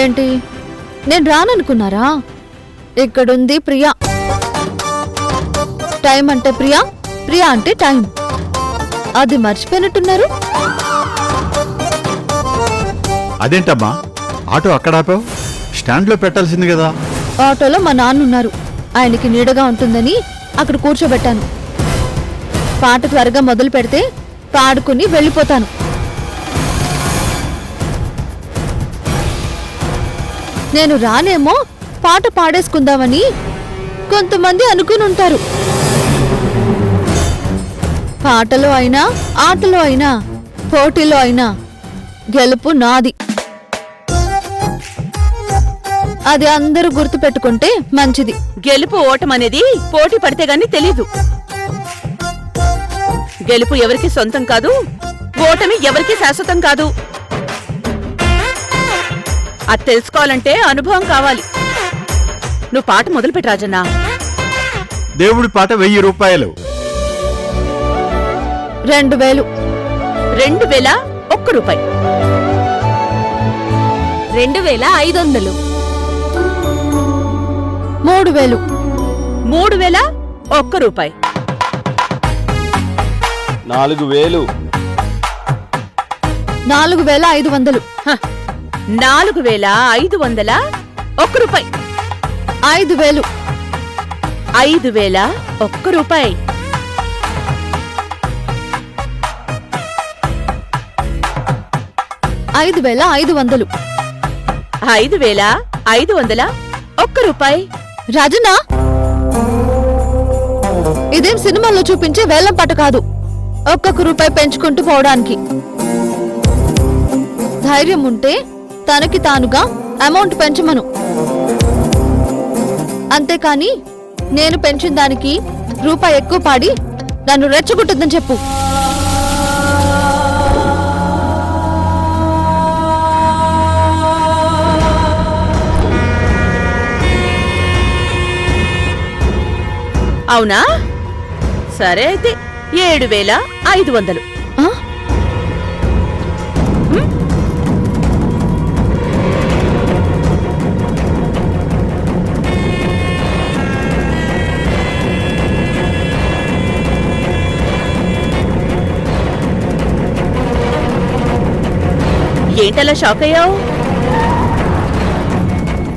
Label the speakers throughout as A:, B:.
A: ఏంటి, నేను రాననుకున్నారా? ఇక్కడుంది ప్రియా. టైం అంటే ప్రియా, ప్రియా అంటే టైం. అది మర్చిపోయినట్టున్నారు.
B: అదేంటమ్మా ఆటో అక్కడ ఆపావు? స్టాండ్లో పెట్టాల్సింది కదా.
A: ఆటోలో మా నాన్న ఉన్నారు. ఆయనకి నీడగా ఉంటుందని అక్కడ కూర్చోబెట్టాను. పాట త్వరగా మొదలు పెడితే పాడుకుని వెళ్ళిపోతాను. నేను రానేమో పాట పాడేసుకుందామని కొంతమంది అనుకుని ఉంటారు. పాటలో అయినా, ఆటలో అయినా, పోటీలో అయినా గెలుపు నాది. అది అందరూ గుర్తు పెట్టుకుంటే మంచిది.
C: గెలుపు ఓటమనేది పోటీ పడితే గాని తెలీదు. గెలుపు ఎవరికి సొంతం కాదు, ఓటమి ఎవరికి శాశ్వతం కాదు. అది తెలుసుకోవాలంటే అనుభవం కావాలి. నువ్వు పాట మొదలుపెట్టి రాజన్నా.
B: దేవుడి పాట 1000 రూపాయలు.
A: 2000.
C: 2001 రూపాయి.
A: 2500. 3000.
C: 3001 రూపాయి.
D: 4000.
A: 4500.
C: 4501 రూపాయి.
A: 5000.
C: 5001 రూపాయి.
A: 5500.
C: 5501 రూపాయి.
A: రాజనా, ఇదేం సినిమాల్లో చూపించే వేలం పాట కాదు. 1 రూపాయి పెంచుకుంటూ పోవడానికి. ధైర్యం ఉంటే తనకి తానుగా అమౌంట్ పెంచమను. అంతేకాని నేను పెంచిన దానికి రూపాయి ఎక్కువ పాడి నన్ను రెచ్చగొట్టొద్దని చెప్పు.
C: అవునా? సరే అయితే 7500.
A: ఆ?
C: ఏంటలా షాక్ అయ్యావు?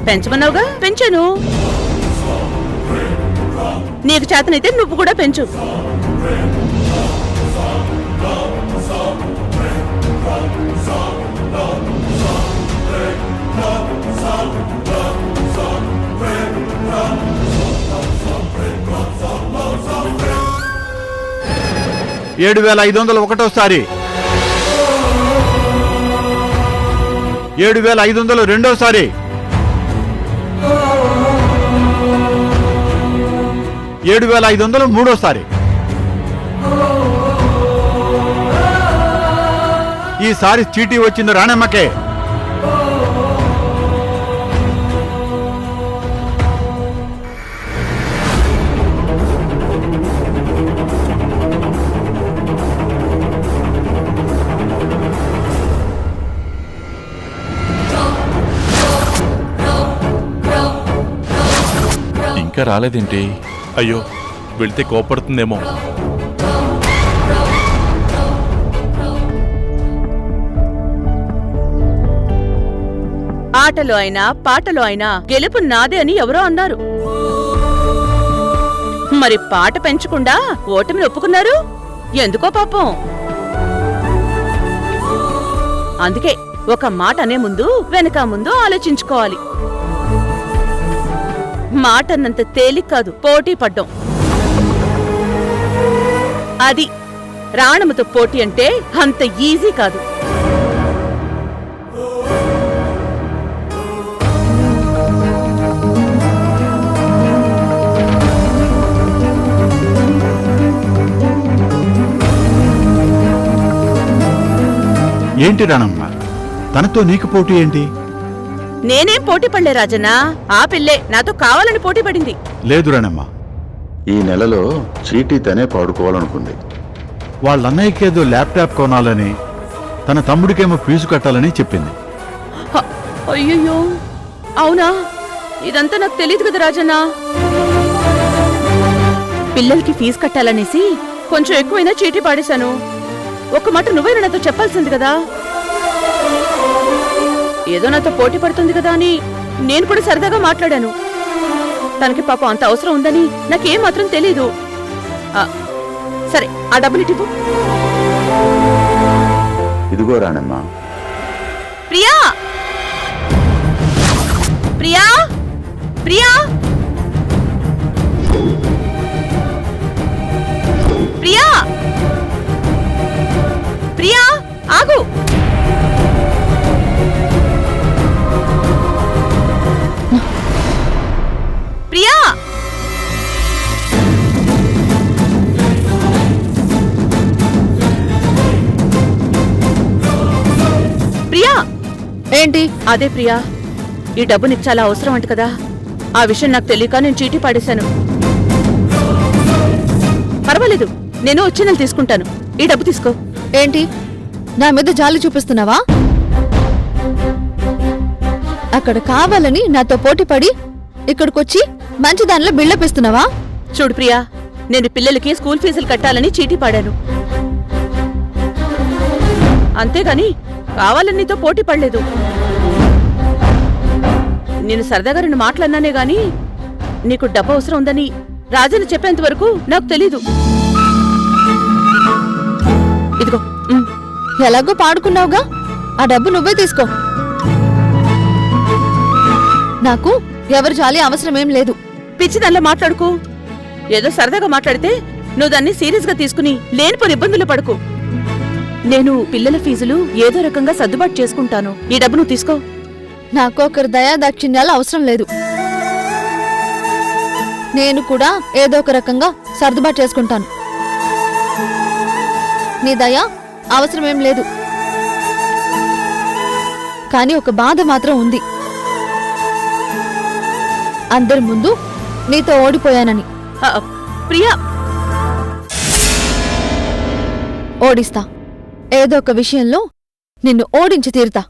C: పెంచమన్నావుగా, పెంచాను. నీకు చేతనైతే నువ్వు కూడా పెంచు.
B: $7,500 $7,500 రెండోసారి. 7,500 మూడోసారి. ఈసారి చీటీ వచ్చింది రాణమ్మకే.
E: ఇంకా రాలేదేంటి? అయ్యో, వెళ్తే కోపడుతుందేమో.
C: ఆటలో అయినా పాటలో అయినా గెలుపు నాదే అని ఎవరో అన్నారు. మరి పాట పెంచకుండా ఓటమిని ఒప్పుకున్నారు ఎందుకో పాపం. అందుకే ఒక మాట అనే ముందు వెనక ముందు ఆలోచించుకోవాలి. మాటన్నంత తేలిక కాదు పోటీ పడ్డం. అది రాణముతో పోటీ అంటే అంత ఈజీ కాదు.
B: ఏంటి రాణమ్మ, తనతో నీకు పోటీ ఏంటి?
C: నేనేం పోటీ పడలే రాజన్నా. ఆ పిల్లే నాతో కావాలని పోటీ పడింది.
B: లేదు రాణమ్మ,
D: ఈ నెలలో చీటీ తనే పాడుకోవాలనుకుంది.
B: వాళ్ళన్నయ్యకేదో ల్యాప్టాప్ కొనాలని, తన తమ్ముడికేమో ఫీజు కట్టాలని చెప్పింది.
C: అయ్యయ్యో అవునా, ఇదంతా నాకు తెలియదు కదా రాజన్న. పిల్లలకి ఫీజు కట్టాలనేసి కొంచెం ఎక్కువైనా చీటీ పాడేశాను. ఒక్క మాట నువ్వైనా నాతో చెప్పాల్సింది కదా. ఏదో నాతో పోటీ పడుతుంది కదా అని నేను కూడా సరదాగా మాట్లాడాను. తనకి పాపం అంత అవసరం ఉందని నాకేం మాత్రం తెలీదు. సరే, ఆ డబ్బులు ఇటు.
D: ఇదిగో రానమ్మా.
C: ప్రియా, ప్రియా, ప్రియా, ప్రియా, ప్రియా, ఆగు. ప్రియా, ప్రియా.
A: ఏంటి?
C: అదే ప్రియా, ఈ డబ్బు నీకు చాలా అవసరం అంట కదా. ఆ విషయం నాకు తెలియక నేను చీటీ పాడేశాను. పర్వాలేదు, నేను వచ్చే నెల తీసుకుంటాను. ఈ డబ్బు తీసుకో.
A: ఏంటి, నా మీద జాలి చూపిస్తున్నావా? అక్కడ కావాలని నాతో పోటీ పడి ఇక్కడికొచ్చి మంచి దానిలో బిల్డప్ ఇస్తున్నావా?
C: చూడు ప్రియా, నేను పిల్లలకి స్కూల్ ఫీజులు కట్టాలని చీటీ పాడాను, అంతేగాని కావాలని నీతో పోటీ పడలేదు. నేను సరదాగా రెండు మాటలన్నానే గాని నీకు డబ్బు అవసరం ఉందని రాజన్న చెప్పేంత వరకు నాకు తెలీదు. ఇదిగో.
A: ఎలాగో పాడుకున్నావుగా, ఆ డబ్బు నువ్వే తీసుకో. నాకు ఎవరి జాలి అవసరమేం లేదు.
C: పిచ్చిదల్లా మాట్లాడుకో. ఏదో సరదాగా మాట్లాడితే నువ్వు దాన్ని సీరియస్ గా తీసుకుని లేనిపోని ఇబ్బందులు పడుకు. నేను పిల్లల ఫీజులు ఏదో రకంగా సర్దుబాటు చేసుకుంటాను. ఈ డబ్బు నువ్వు తీసుకో.
A: నాకు ఒకరి దయా దాక్షిణ్యాలు అవసరం లేదు. నేను కూడా ఏదో ఒక రకంగా సర్దుబాటు చేసుకుంటాను. నీ దయ అవసరమేం లేదు. కానీ ఒక బాధ మాత్రం ఉంది. అందరి ముందు నీతో ఓడిపోయానని.
C: ప్రియా,
A: ఓడిస్తా. ఏదో ఒక విషయంలో నిన్ను ఓడించి తీరుతా.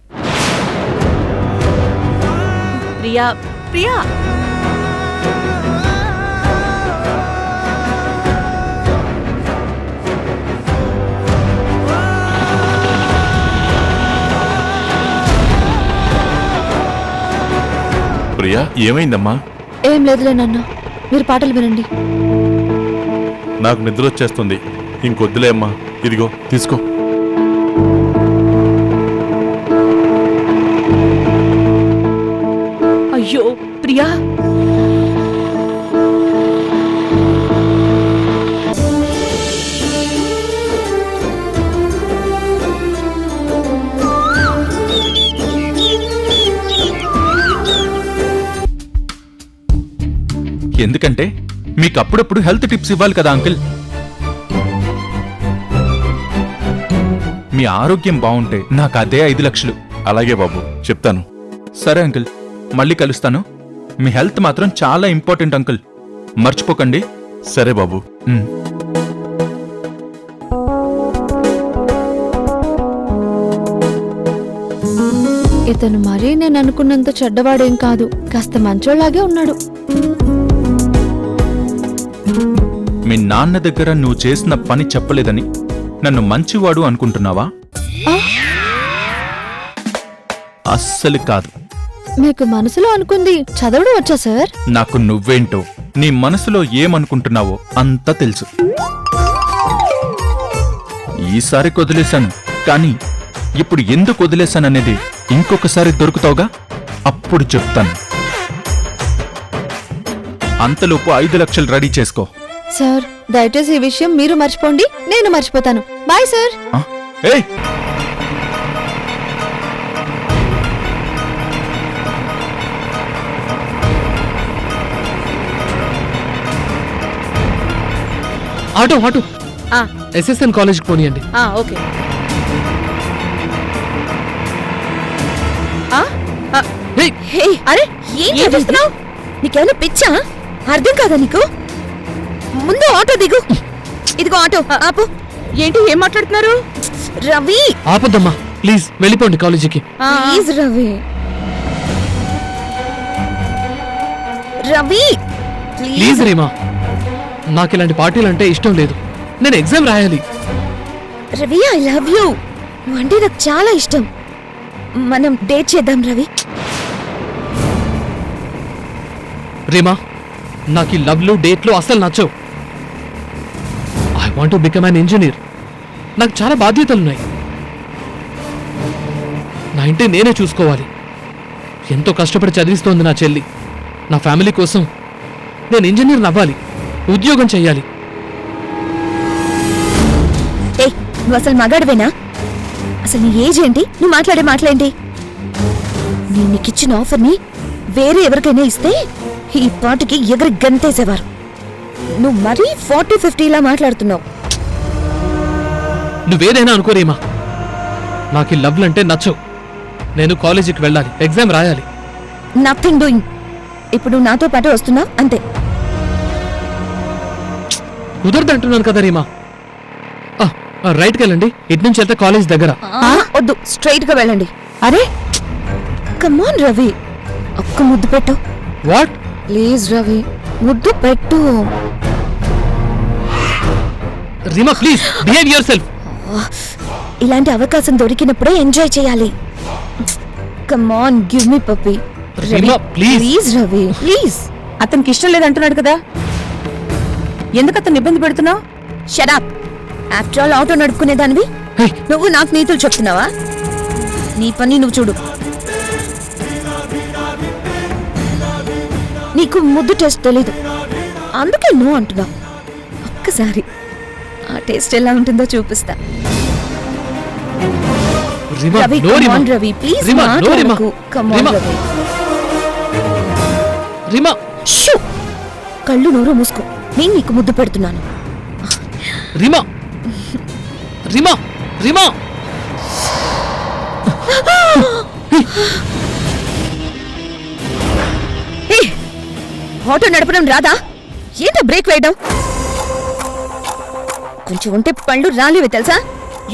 C: ప్రియా, ప్రియా.
E: ప్రియా, ఏమైందమ్మా?
A: ఏం లేదులే నాన్న, మీరు పాటలు వినండి.
E: నాకు నిద్ర వచ్చేస్తుంది. ఇంకొద్దులే అమ్మా. ఇదిగో తీసుకో.
C: అయ్యో ప్రియా,
F: ఎందుకంటే మీకు అప్పుడప్పుడు హెల్త్ టిప్స్ ఇవ్వాలి కదా అంకుల్. మీ ఆరోగ్యం బాగుంటే నాకు అదే 5 లక్షలు.
E: అలాగే బాబు, చెప్తాను.
F: సరే అంకుల్, మళ్ళీ కలుస్తాను. మీ హెల్త్ మాత్రం చాలా ఇంపార్టెంట్ అంకుల్, మర్చిపోకండి.
E: సరే బాబు.
A: ఇతను మరీ నేను అనుకున్నంత చెడ్డవాడేం కాదు, కాస్త మంచోళ్లాగే ఉన్నాడు.
F: మీ నాన్న దగ్గర నువ్వు చేసిన పని చెప్పలేదని నన్ను మంచివాడు అనుకుంటున్నావా? అస్సలు కాదు.
A: మీకు మనసులో అనుకుంది చదవడం వచ్చా సార్?
F: నాకు నువ్వేంటో, నీ మనసులో ఏమనుకుంటున్నావో అంతా తెలుసు. ఈసారి వదిలేశాను, కానీ ఇప్పుడు ఎందుకు వదిలేశాననేది ఇంకొకసారి దొరుకుతావుగా, అప్పుడు చెప్తాను. అంతలోపు 5 లక్షలు రెడీ చేసుకో.
A: సార్, దయచేసి ఈ విషయం మీరు మర్చిపోండి, నేను మర్చిపోతాను. Bye sir.
F: ఏయ్,
G: ఆటో ఆటో ఎస్ఎస్ఎన్ కాలేజ్కి పోనీయండి.
C: ఓకే. అరే, ఏం చేస్తున్నావు?
A: నీకేమైనా పిచ్చా? అర్థం కాదా నీకు? ముందు ఆటో దిగు. ఇదిగో ఆటో, ఆపు.
C: ఏంటి, ఏం మాట్లాడుతున్నారు?
A: రవి,
G: ఆపొద్దమ్మా ప్లీజ్, వెళ్ళిపోండి కాలేజీకి.
A: ప్లీజ్ రవి. రవి
G: ప్లీజ్ రీమా, నాకు ఇలాంటి పార్టీలు అంటే ఇష్టం లేదు. నేను ఎగ్జామ్ రాయాలి.
A: Ravi I love you. అంటే నాకు చాలా ఇష్టం. మనం డేట్ చేద్దాం రవి.
G: రీమా, నాకు ఈ లవ్లు డేట్లు అస్సలు నచ్చవు. I want to become an engineer. నాకు చాలా బాధ్యతలున్నాయి. నా ఇంటి నేనే చూసుకోవాలి. ఎంతో కష్టపడి చదివిస్తోంది నా చెల్లి. నా ఫ్యామిలీ కోసం నేను ఇంజనీర్ అవ్వాలి, ఉద్యోగం చెయ్యాలి.
A: ఏయ్, నువ్వు అసలు మగాడివేనా? అసలు నీ ఏజ్ ఏంటి? నువ్వు మాట్లాడే మాటలేంటి? నేను నీకిచ్చిన ఆఫర్ని వేరే ఎవరికైనా ఇస్తే ఈ పాటికి ఎగరి గంతేసేవారు. నువ్వు మరీ 40-50 మాట్లాడుతున్నావు.
G: నువ్వేదైనా అనుకోరేమా, నాకు ఈ లవ్లంటే నచ్చవు. నేను కాలేజీకి వెళ్ళాలి, ఎగ్జామ్ రాయాలి.
A: Nothing doing. ఇప్పుడు నువ్వు నాతో పాటు వస్తున్నావు అంతే.
G: కుదరదంటున్నాను కదా రీమా. రైట్కి వెళ్ళండి, ఇటు నుంచి వెళ్తే కాలేజ్ దగ్గర.
A: వద్దు, స్ట్రైట్ గా వెళ్ళండి. అరే కమాన్ రవి, ఒక్క ముద్దు పెట్టు.
G: వాట్?
A: ప్లీజ్ రవి, ముద్దు పెట్టు.
G: Reema please behave your self.
A: ఇలాంటి అవకాశం దొరికినప్పుడే ఎంజాయ్ చేయాలి. Come on give me puppy.
G: Reema please.
A: Please Ravi please.
C: అతనికి ఇష్టం లేదంటున్నాడు కదా, ఎందుకు అతను ఇబ్బంది పెడుతున్నావు?
A: షడప్. ఆఫ్టర్ ఆల్ ఆటో నడుపుకునే దానివి
G: Hey.
A: నువ్వు నాకు నీతులు చెప్తున్నావా? నీ పని నువ్వు చూడు. నీకు ముద్దు టేస్ట్ తెలీదు, అందుకే నువ్వు అంటున్నావు. ఒక్కసారి ఆ టేస్ట్ ఎలా ఉంటుందో చూపిస్తా.
G: Reema
A: Ravi
G: no Reema.
A: Come on Ravi please
G: Reema no Reema.
A: మాట్లాడకు. కమాన్
G: రీమా
A: రవి.
G: రీమా
A: షూ, కళ్ళు నోరు మూసుకో. నేను నీకు ముద్దు పెడుతున్నాను.
G: రీమా రీమా రీమా.
A: ఏ, ఆటో నడపడం రాదా? ఏంటో బ్రేక్ వేయడం? కొంచెం ఉంటే పళ్ళు రాలివి తెలుసా?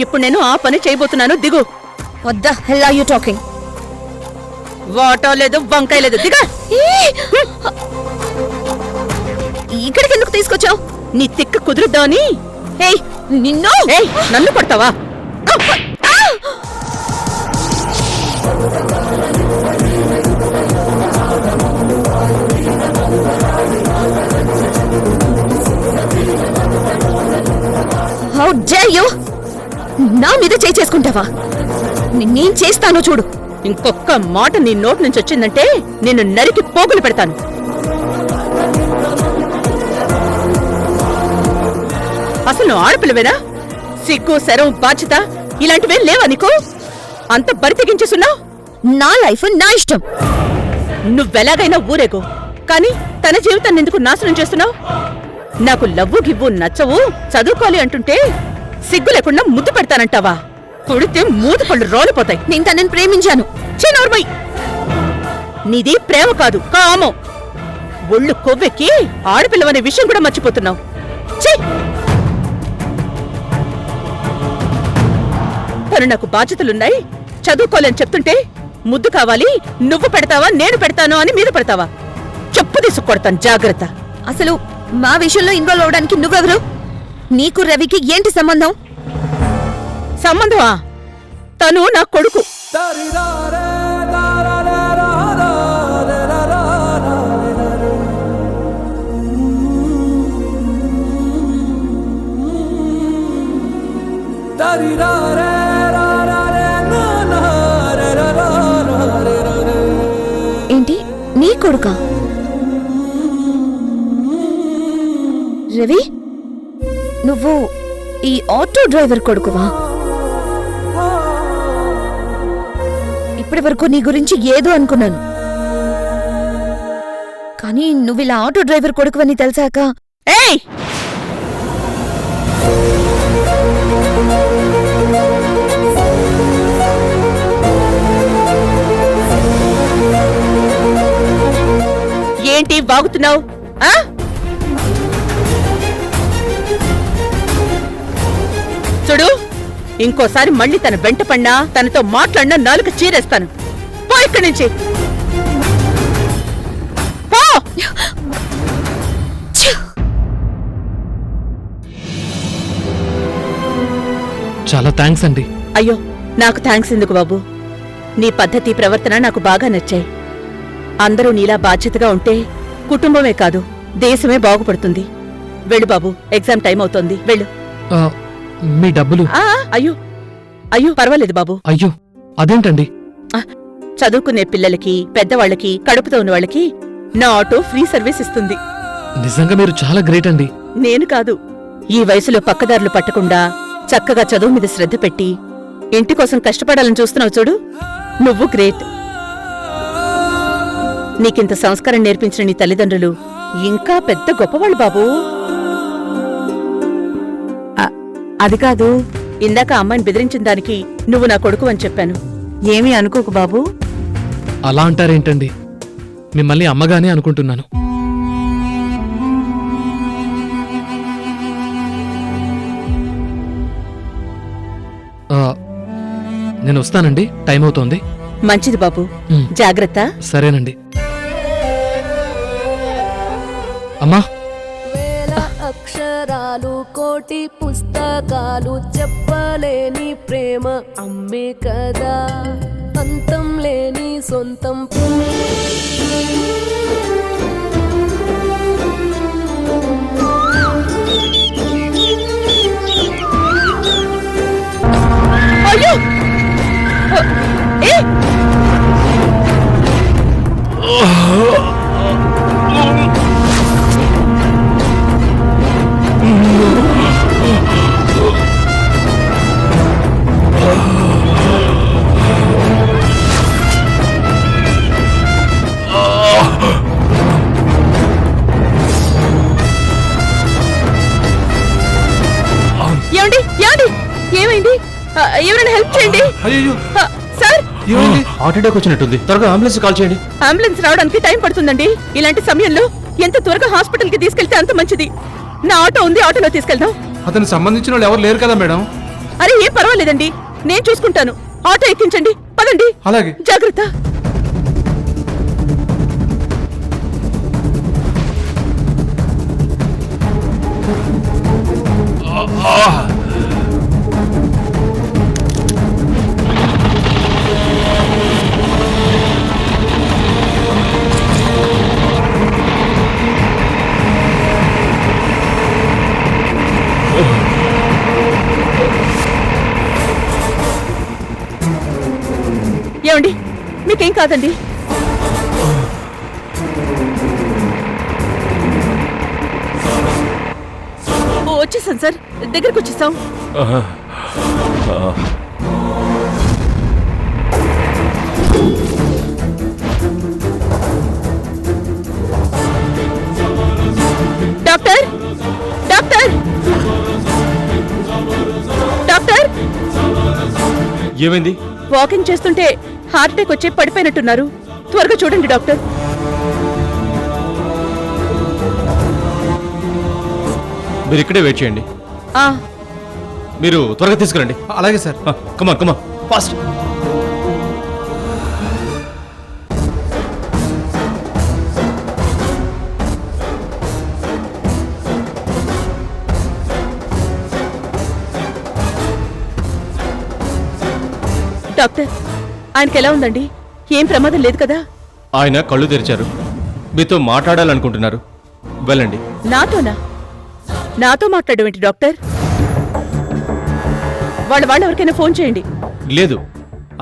C: ఇప్పుడు నేను ఆ పని చేయబోతున్నాను, దిగు.
A: What the hell are you talking?
C: వాటో లేదు, వంకాయ లేదు, దిగా.
A: ఇక్కడికి ఎందుకు తీసుకొచ్చావు?
C: నీ తిక్క కుదురుద్దామని.
A: ఏయ్ నిన్ను.
C: ఏయ్, నన్ను కొడతావా?
A: How dare you? నా మీద చేయి చేసుకుంటావా? నేను చేస్తాను చూడు.
C: ఇంకొక్క మాట నీ నోటి నుంచి వచ్చిందంటే నిన్ను నరికి పోగులు పెడతాను. అసలు నువ్వు ఆడపిల్లవేనా? సిగ్గు, శరం, బాధ్యత ఇలాంటివేం లేవా నీకు? అంత బరి తెగించేస్తున్నావు.
A: నా లైఫ్ నా ఇష్టం.
C: నువ్వెలాగైనా ఊరేగో, కానీ తన జీవితాన్ని ఎందుకు నాశనం చేస్తున్నావు? నాకు లవ్వు గివ్వు నచ్చవు, చదువుకోవాలి అంటుంటే సిగ్గు లేకుండా ముద్దు పెడతానంటావా? పుడితే మూతి పళ్ళు రోలిపోతాయి.
A: నేను తనని ప్రేమించాను.
C: చిన్నోర్మై, నీది ప్రేమ కాదు, కామం. ఒళ్ళు కొవ్వెక్కి ఆడపిల్లవనే విషయం కూడా మర్చిపోతున్నావు. ఛీ! తను నాకు బాధ్యతలున్నాయి, చదువుకోలేని చెప్తుంటే ముద్దు కావాలి, నువ్వు పెడతావా నేను పెడతాను అని మీద పెడతావా? చెప్పు తీసుకొడతాను, జాగ్రత్త.
A: అసలు మా విషయంలో ఇన్వాల్వ్ అవడానికి నువ్వెవరు? నీకు రవికి ఏంటి సంబంధం?
C: సంబంధమా? తను నా కొడుకు.
A: ఏంటి నీ కొడుకా? రవి, నువ్వు ఈ ఆటో డ్రైవర్ కొడుకువా? ఇప్పటి వరకు నీ గురించి ఏదో అనుకున్నాను, కానీ నువ్వు ఇలా ఆటో డ్రైవర్ కొడుకువని తెలిసాక
C: ఏయ్! ఏంటి బాగుతున్నావు? చూడు, ఇంకోసారి మళ్ళీ తన వెంట పడినా, తనతో మాట్లాడినా నాలుక చీరేస్తాను. పో ఇక్కడి నుంచి, పో.
G: చాలా థ్యాంక్స్ అండి.
C: అయ్యో నాకు థ్యాంక్స్ ఎందుకు బాబు. నీ పద్ధతి ప్రవర్తన నాకు బాగా నచ్చాయి. అందరూ నీలా బాధ్యతగా ఉంటే కుటుంబమే కాదు దేశమే బాగుపడుతుంది. వెళ్ళు బాబు, ఎగ్జామ్ టైం అవుతోంది, వెళ్ళు.
G: ఆ, మీ డబ్బులు.
C: ఆ, అయ్యో అయ్యో పర్వాలేదు బాబు.
G: అయ్యో అదేంటండి?
C: చదువుకునే పిల్లలకి, పెద్దవాళ్ళకి, కడుపుతో ఉన్న వాళ్ళకి నా ఆటో ఫ్రీ సర్వీస్ ఇస్తుంది.
G: నిజంగా మీరు చాలా గ్రేట్ అండి.
C: నేను కాదు, ఈ వయసులో పక్కదారులు పట్టకుండా చక్కగా చదువు మీద శ్రద్ధ పెట్టి ఇంటి కోసం కష్టపడాలని చూస్తున్నావు చూడు, నువ్వు గ్రేట్. నీకింత సంస్కారం నేర్పించిన నీ తల్లిదండ్రులు ఇంకా పెద్ద గొప్పవాళ్ళు బాబూ.
H: అది కాదు,
C: ఇందాక అమ్మాయిని బెదిరించిన దానికి నువ్వు నా కొడుకు అని చెప్పాను.
H: ఏమీ అనుకోకు బాబు.
G: అలా అంటారేంటండి? మిమ్మల్ని అమ్మగానే అనుకుంటున్నాను. ఆ, నేను వస్తానండి, టైం అవుతోంది.
C: మంచిది బాబు,
G: ఉమ్,
C: జాగ్రత్త.
G: సరేనండి. అమ్మా,
I: వేల అక్షరాలు కోటి పుస్తకాలు చెప్పలేని ప్రేమ అమ్మే కదా, అంతం లేని సొంతం.
C: అయ్యో ఏ ఏమండి ఏమండి ఏమైంది? ఎవరైనా హెల్ప్ చేయండి.
G: అయ్యో
C: సార్,
G: హార్ట్ అటాక్ వచ్చినట్టుంది, త్వరగా అంబులెన్స్ కాల్ చేయండి.
C: అంబులెన్స్ రావడానికి టైం పడుతుందండి. ఇలాంటి సమయంలో ఎంత త్వరగా హాస్పిటల్ కి తీసుకెళ్తే అంత మంచిది. నా ఆటో ఉంది, ఆటోలో తీసుకెళ్దాం.
G: అతను సంబంధించిన వాళ్ళు ఎవరు లేరు కదా మేడం?
C: అరే ఏం పర్వాలేదండి, నేను చూసుకుంటాను. ఆటో ఎక్కించండి, పదండి.
G: అలాగే.
C: జాగ్రత్త. ఏమండి, మీకేం కాదండి? వచ్చేసాం సార్, దగ్గరకు వచ్చేసాం. Doctor, doctor, doctor.
G: ఏమైంది?
C: వాకింగ్ చేస్తుంటే హార్ట్ అటాక్ వచ్చి పడిపోయినట్టున్నారు. త్వరగా చూడండి డాక్టర్.
G: మీరు ఇక్కడే వెయిట్ చేయండి,
C: ఆ
G: మీరు త్వరగా తీసుకురండి. అలాగే సార్. కమాన్ కమాన్ ఫాస్ట్.
C: డాక్టర్, ఆయనకి ఎలా ఉందండి? ఏం ప్రమాదం లేదు కదా?
G: ఆయన కళ్ళు తెరిచారు, మీతో మాట్లాడాలనుకుంటున్నారు. వెళ్ళండి.
C: నాతోనా? నాతో మాట్లాడమేంటి డాక్టర్? వాళ్ళు ఎవరికైనా ఫోన్ చేయండి.
G: లేదు,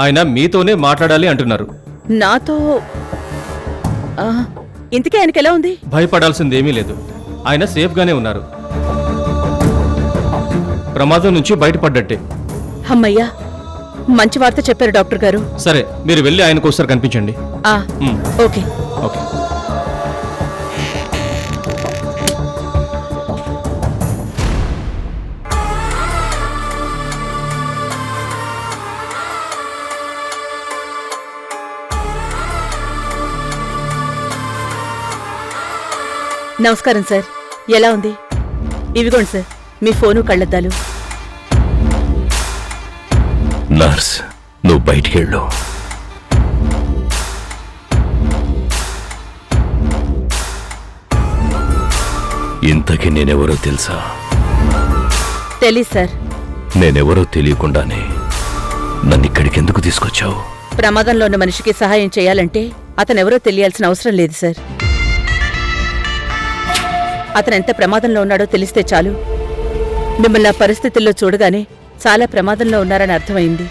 G: ఆయన మీతోనే మాట్లాడాలి అంటున్నారు.
C: నాతో? ఆ, ఇంతకీ ఆయనకి ఎలా ఉంది?
G: భయపడాల్సింది ఏమీ లేదు, ఆయన సేఫ్గానే ఉన్నారు. ప్రమాదం నుంచి బయటపడ్డట్టే.
C: అమ్మయ్యా, మంచి వార్త చెప్పారు డాక్టర్ గారు.
G: సరే, మీరు వెళ్ళి ఆయనకు ఒకసారి కనిపించండి.
C: ఆ,
G: మ్.
C: ఓకే.
G: ఓకే.
C: నమస్కారం సార్, ఎలా ఉంది? ఇవిగోండి సార్ మీ ఫోను, కళ్ళద్దాలు.
J: నర్స్, నువ్వు బయటికెళ్ళు. ఇంతకీ నేనెవరో తెలుసా?
C: తెలీదు సార్.
J: నేనెవరో తెలియకుండానే నన్ను ఇక్కడికి ఎందుకు తీసుకొచ్చావు?
C: ప్రమాదంలో ఉన్న మనిషికి సహాయం చేయాలంటే అతనెవరో తెలియాల్సిన అవసరం లేదు సార్. అతనెంత ప్రమాదంలో ఉన్నాడో తెలిస్తే చాలు. మిమ్మల్ని ఆ పరిస్థితుల్లో చూడగానే చాలా ప్రమాదంలో ఉన్నారని అర్థమైంది.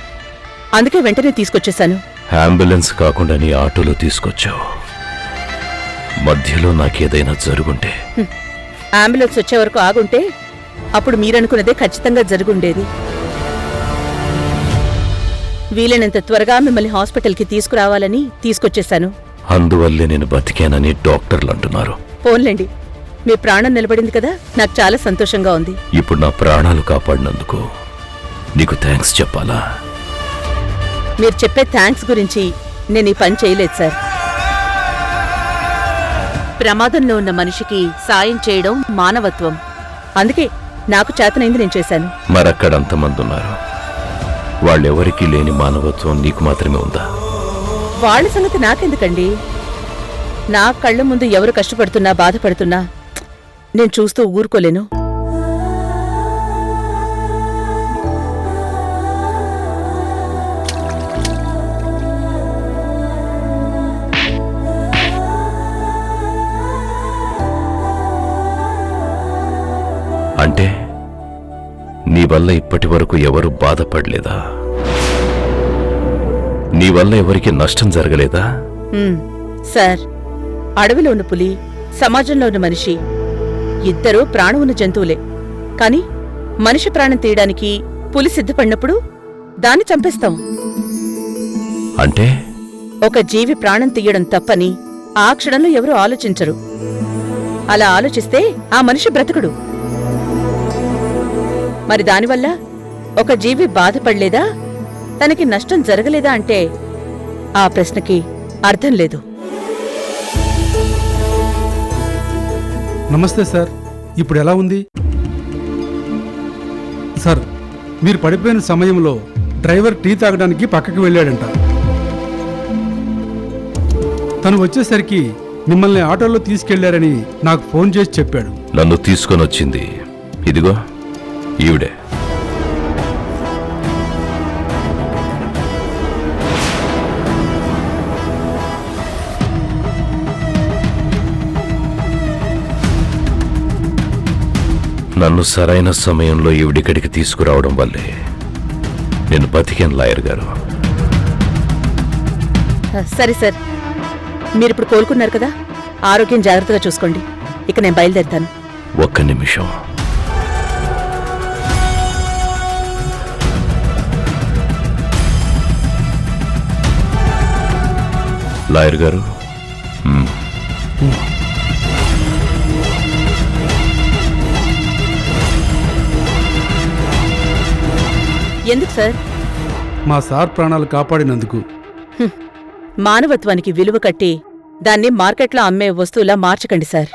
C: అందుకే వెంటనే తీసుకొచ్చేశాను.
J: అంబులెన్స్ కాకుండా నీ ఆటోలో తీసుకొచ్చావు. మధ్యలో నాకేదైనా జరుగుంటే?
C: అంబులెన్స్ వచ్చే వరకు ఆగుంటే అప్పుడు మీరనుకున్నదే ఖచ్చితంగా జరుగుండేది. వీలైనంత త్వరగా మిమ్మల్ని హాస్పిటల్కి తీసుకురావాలని తీసుకొచ్చేశాను.
J: అందువల్లే నేను బతికానని డాక్టర్లు అంటున్నారు.
C: పోన్లేండి, మీ ప్రాణం నిలబడింది కదా, నాకు చాలా సంతోషంగా ఉంది.
J: ఇప్పుడు నా ప్రాణాలు కాపాడినందుకు నీకు థ్యాంక్స్ చెప్పాలా?
C: మీరు చెప్పే థ్యాంక్స్ గురించి నేను ఈ పని చేయలేదు సార్. ప్రమాదంలో ఉన్న మనిషికి సాయం చేయడం మానవత్వం. అందుకే నాకు చేతనైంది నేను చేశాను.
J: మరక్కడ అంతమంది ఉన్నారు. వాళ్ళెవరికీ లేని మానవత్వం నీకు మాత్రమే ఉందా?
C: వాళ్ళ సంగతి నాకెందుకండి? నా కళ్ళ ముందు ఎవరు కష్టపడుతున్నా బాధపడుతున్నా నేను చూస్తూ ఊరుకోలేను.
J: అంటే నీ వల్ల ఇప్పటి వరకు ఎవరు బాధపడలేదా? నీ వల్ల ఎవరికి నష్టం జరగలేదా?
C: సార్, అడవిలో ఉన్న పులి, సమాజంలో ఉన్న మనిషి ఇద్దరూ ప్రాణం ఉన్న జంతువులే. కాని మనిషి ప్రాణం తీయడానికి పులి సిద్ధపడినప్పుడు దాన్ని చంపేస్తాం.
J: అంటే
C: ఒక జీవి ప్రాణం తీయడం తప్పని ఆ క్షణంలో ఎవరూ ఆలోచించరు. అలా ఆలోచిస్తే ఆ మనిషి బ్రతకడు. మరి దానివల్ల ఒక జీవి బాధపడలేదా, తనకి నష్టం జరగలేదా అంటే ఆ ప్రశ్నకి అర్థం లేదు.
K: నమస్తే సార్, ఇప్పుడు ఎలా ఉంది? సార్, మీరు పడిపోయిన సమయంలో డ్రైవర్ టీ తాగడానికి పక్కకి వెళ్ళాడంట. తను వచ్చేసరికి మిమ్మల్ని ఆటోలో తీసుకెళ్లారని నాకు ఫోన్ చేసి చెప్పాడు.
J: నన్ను తీసుకొని వచ్చింది ఇదిగో ఈవిడే. నన్ను సరైన సమయంలో ఈవిడిక్కడికి తీసుకురావడం వల్లే నేను బతికాను లాయర్ గారు.
C: సరే సార్, మీరిప్పుడు కోలుకున్నారు కదా, ఆరోగ్యం జాగ్రత్తగా చూసుకోండి. ఇక నేను బయలుదేరుతాను.
J: ఒక్క నిమిషం. లాయర్ గారు,
C: ఎందుకు సార్?
K: మా సార్ ప్రాణాలు కాపాడినందుకు.
C: మానవత్వానికి విలువ కట్టి దాన్ని మార్కెట్లో అమ్మే వస్తువులా మార్చకండి సార్.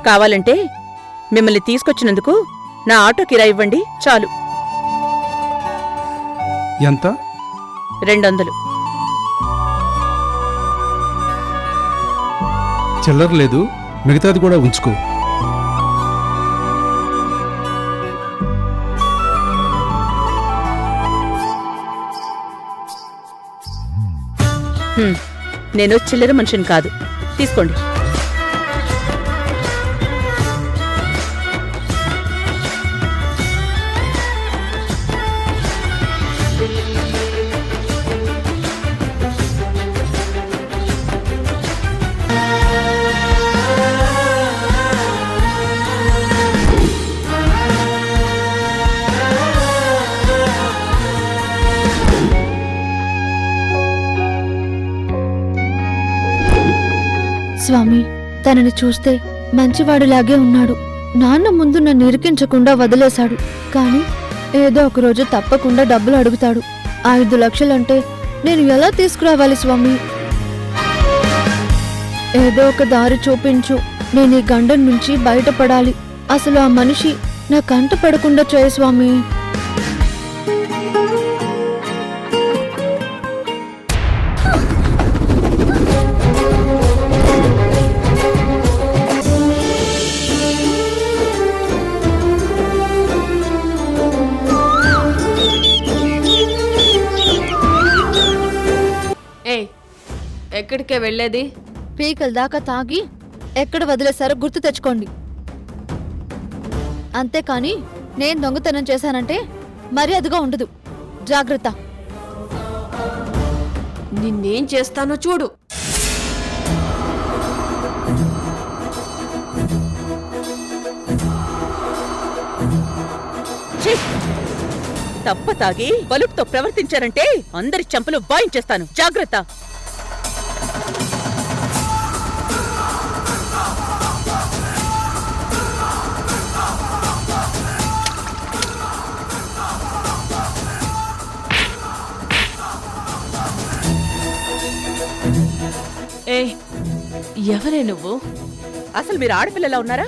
C: కావాలంటే మిమ్మల్ని తీసుకొచ్చినందుకు నా ఆటో కిరాయి ఇవ్వండి చాలు.
K: ఎంత?
C: 200.
K: చిల్లర లేదు, మిగతాది కూడా ఉంచుకో.
C: నేను చిల్లర మనిషిని కాదు, తీసుకోండి.
A: స్వామి, తనని చూస్తే మంచివాడిలాగే ఉన్నాడు. నాన్న ముందు నన్ను ఇరికించకుండా వదిలేశాడు. కానీ ఏదో ఒకరోజు తప్పకుండా డబ్బులు అడుగుతాడు. 5 లక్షలంటే నేను ఎలా తీసుకురావాలి స్వామి? ఏదో ఒక దారి చూపించు. నేను ఈ గండం నుంచి బయటపడాలి. అసలు ఆ మనిషి నా కంట పడకుండా చేయ స్వామి.
I: ఎక్కడికే వెళ్ళేది?
A: పీకల దాకా తాగి ఎక్కడ వదిలేశారో గుర్తు తెచ్చుకోండి. అంతేకాని నేను దొంగతనం చేశానంటే మర్యాదగా ఉండదు. జాగ్రత్త.
I: నిన్నేం చేస్తానో చూడు.
C: ఛీ! తప్ప తాగి బలుపుతో ప్రవర్తించారంటే అందరి చెంపలు వాయించేస్తాను. జాగ్రత్త.
I: ఎవరే నువ్వు?
C: అసలు మీరు ఆడపిల్లలా ఉన్నారా?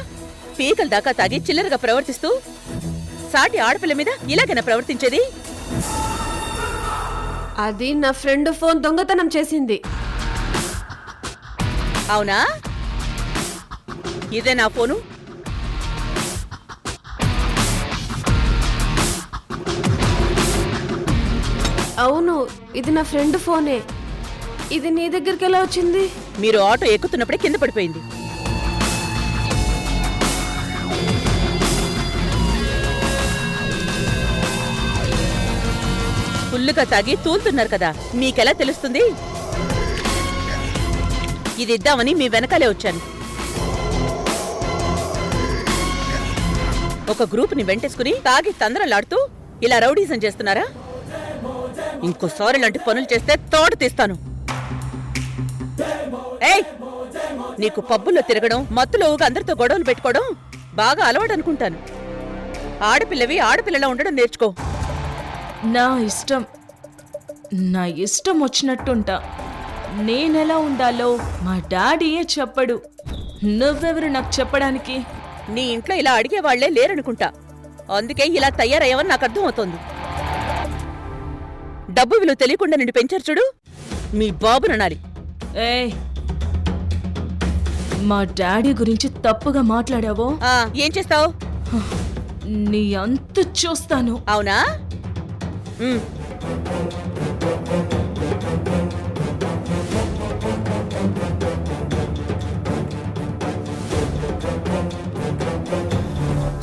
C: పీకల దాకా తాగి చిల్లరగా ప్రవర్తిస్తూ సాటి ఆడపిల్ల మీద ఇలాగైనా ప్రవర్తించేది?
I: అది నా ఫ్రెండ్ ఫోన్ దొంగతనం చేసింది.
C: అవునా? ఇదే నా ఫోను.
I: అవును, ఇది నా ఫ్రెండ్ ఫోనే. ఇది నీ దగ్గరికి ఎలా వచ్చింది?
C: మీరు ఆటో ఎక్కుతున్నప్పుడే కింద పడిపోయింది. ఫుల్లుగా తాగి తూలుతున్నారు కదా, మీకెలా తెలుస్తుంది? ఇది ఇద్దామని మీ వెనకాలే వచ్చాను. ఒక గ్రూప్ని వెంటేసుకుని తాగి తందరలాడుతూ ఇలా రౌడీజం చేస్తున్నారా? ఇంకోసారి ఇలాంటి పనులు చేస్తే తోట తీస్తాను. ఏయ్, నీకు పబ్బుల్లో తిరగడం, మత్తులో అందరితో గొడవలు పెట్టుకోవడం బాగా అలవాటు అనుకుంటాను. ఆడపిల్లవి ఆడపిల్లలా ఉండడం నేర్చుకో.
I: నా ఇష్టం, నా ఇష్టం వచ్చినట్టుంటా. నేనెలా ఉండాలో మా డాడీయే చెప్పడు. నువ్వెవరు నాకు చెప్పడానికి?
C: నీ ఇంట్లో ఇలా అడిగేవాళ్లే లేరనుకుంటా. అందుకే ఇలా తయారయ్యావని నాకు అర్థమవుతోంది. డబ్బు విలువ తెలియకుండా నిన్ను పెంచారు చూడు, మీ బాబుననాలి.
I: ఏయ్, మా డాడీ గురించి తప్పుగా మాట్లాడావో
C: ఏం చేస్తావు?
I: నీ అంత చూస్తాను.
C: అవునా?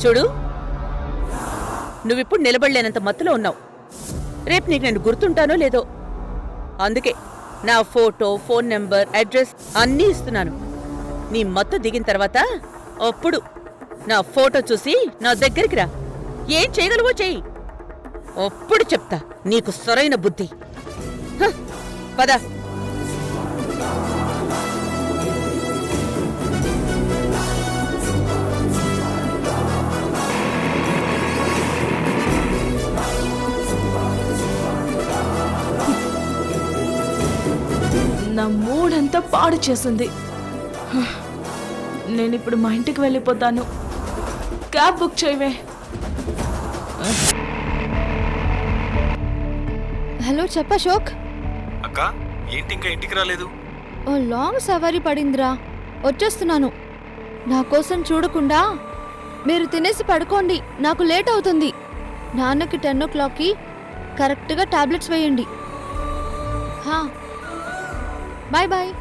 C: చూడు, నువ్విప్పుడు నిలబడలేనంత మత్తులో ఉన్నావు. రేపు నీకు నేను గుర్తుంటానో లేదో. అందుకే నా ఫోటో, ఫోన్ నెంబర్, అడ్రస్ అన్నీ ఇస్తున్నాను. నీ మత్తు దిగిన తర్వాత అప్పుడు నా ఫోటో చూసి నా దగ్గరికి రా. ఏం చేయగలవో చెయ్యి, అప్పుడు చెప్తా నీకు సరైన బుద్ధి. పద.
I: నా మూడంతా పాడు చేసింది. నేనిప్పుడు మా ఇంటికి వెళ్ళిపోతాను. క్యాబ్ బుక్ చేయవే.
A: హలో, చెప్ప అశోక్.
F: అక్క, ఏంటి ఇంకా ఇంటికి రాలేదు?
A: ఓ లాంగ్ సవారీ పడిందిరా, వచ్చేస్తున్నాను. నా కోసం చూడకుండా మీరు తినేసి పడుకోండి, నాకు లేట్ అవుతుంది. నాన్నకి 10 o'clockకి కరెక్ట్గా టాబ్లెట్స్ వేయండి. Bye bye.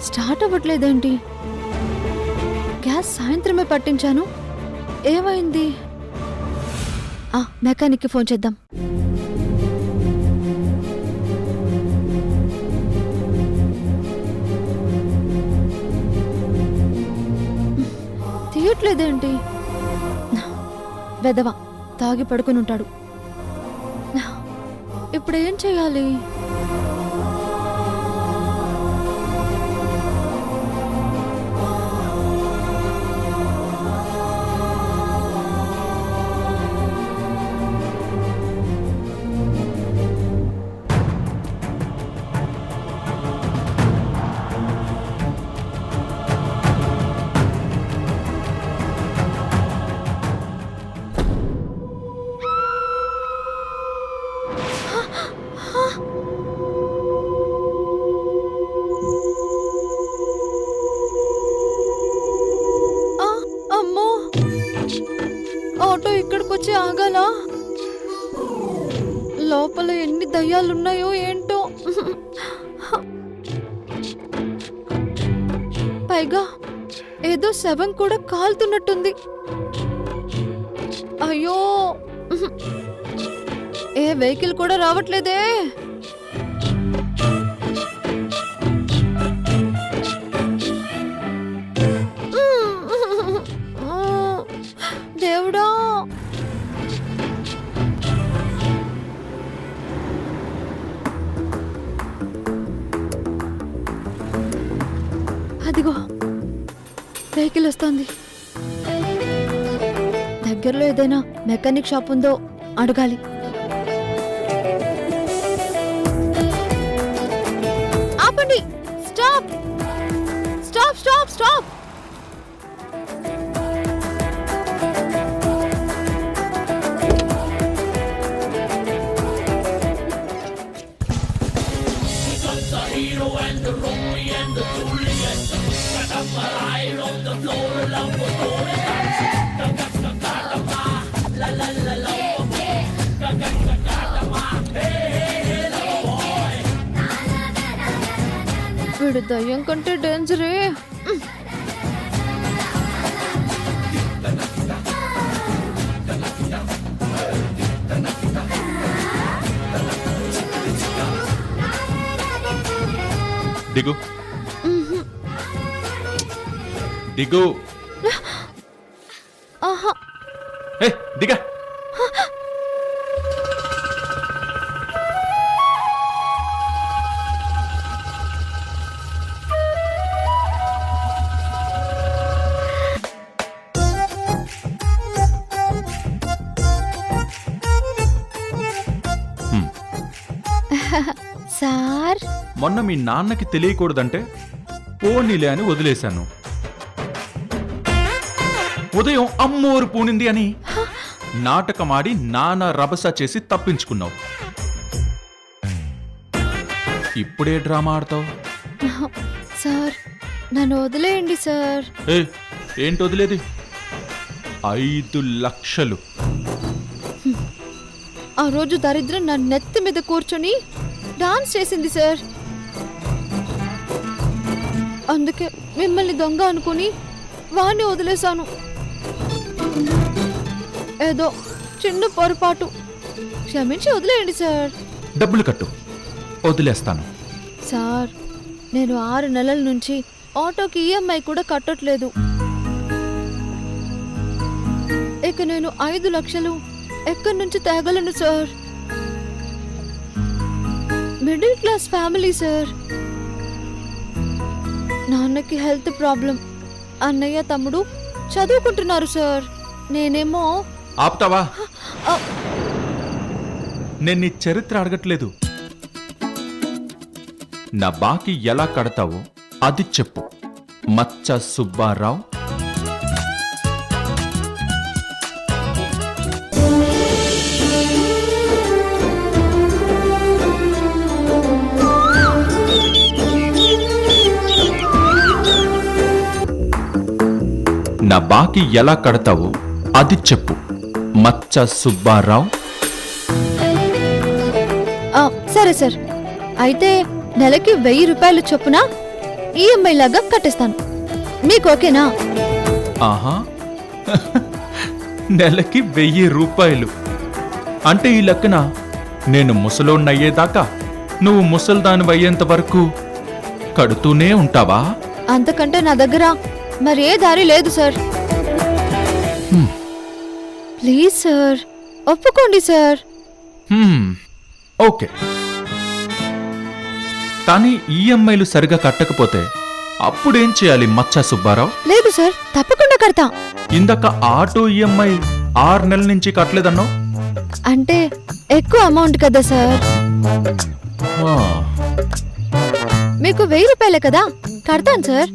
A: స్టార్ట్ అవ్వట్లేదేంటి? గ్యాస్ సాయంత్రమే పట్టించాను, ఏమైంది? మెకానిక్కి ఫోన్ చేద్దాం. తీయట్లేదేంటి? వెదవా, తాగి పడుకుని ఉంటాడు. ఇప్పుడు ఏం చేయాలి? దయ్యాలున్నాయో ఏంటో. పైగా ఏదో శవం కూడా కాలుతున్నట్టుంది. అయ్యో, ఏ వెహికల్ కూడా రావట్లేదే. దేవుడా, అదిగో వెహికల్ వస్తుంది. దగ్గరలో ఏదైనా మెకానిక్ షాప్ ఉందో అడగాలి. ఆపండి, స్టాప్ స్టాప్ స్టాప్ స్టాప్. వీడు దయ్యం కంటే డేంజరే.
F: దిగు దిగు.
A: ఆహా,
F: ఏ దిగా.
A: సార్,
F: మొన్న మీ నాన్నకి తెలియకూడదంటే పోనీలే అని వదిలేశాను. ఉదయం అమ్మోరు పూనింది అని నాటకమాడి నాన్న రభస చేసి తప్పించుకున్నావు. ఇప్పుడే డ్రామా ఆడతావు.
A: సార్ నన్ను వదిలేయండి సార్.
F: ఏంటి వదిలేది? 5 లక్షలు.
A: ఆ రోజు దరిద్రం నా నెత్తి మీద కూర్చొని డాన్స్ చేసింది సార్. అందుకే మిమ్మల్ని దొంగ అనుకుని వాణ్ణి వదిలేశాను. ఏదో చిన్న పొరపాటు, క్షమించి వదిలేయండి సార్.
F: డబ్బులు కట్టు, వదిలేస్తాను.
A: సార్, నేను 6 నెలల నుంచి ఆటోకి ఈఎంఐ కూడా కట్టట్లేదు. ఇక నేను 5 లక్షలు ఎక్కడి నుంచి తేగలను sir? Middle class family sir. నాన్నకి హెల్త్ ప్రాబ్లం, అన్నయ్య తమ్ముడు చదువుకుంటున్నారు సార్. నేనేమో.
F: ఆపుతావా? నేను నీ చరిత్ర అడగట్లేదు. నా బాకీ ఎలా కడతావో అది చెప్పు. మచ్చ సుబ్బారావు. నా బాకీ ఎలా కడతావో అది చెప్పు. మచ్చ సుబ్బారావు.
A: సరే సార్, అయితే నెలకి 1000 రూపాయలు చొప్పున ఈఎంఐ లాగా కట్టేస్తాను. మీకు ఓకేనా?
F: ఆహా, నెలకి 1000 రూపాయలు అంటే ఈ లెక్కన నేను ముసలోన్నయ్యేదాకా నువ్వు ముసల్దాని అయ్యేంత వరకు కడుతూనే ఉంటావా?
A: అంతకంటే నా దగ్గర మరి ఏ దారి లేదు సార్. ప్లీజ్ సార్, ఒప్పుకోండి సార్.
F: ఓకే, కానీ ఈఎంఐలు సరిగా కట్టకపోతే అప్పుడేం చేయాలి మచ్చా సుబ్బారావు?
A: లేదు సార్, తప్పకుండా కడతా.
F: ఇందాక ఆటో ఈఎంఐ 6 నెలల నుంచి కట్టలేదన్నావు.
A: అంటే ఎక్కువ అమౌంట్ కదా సార్. మీకు 1000 రూపాయలే కదా, కడతాను సార్.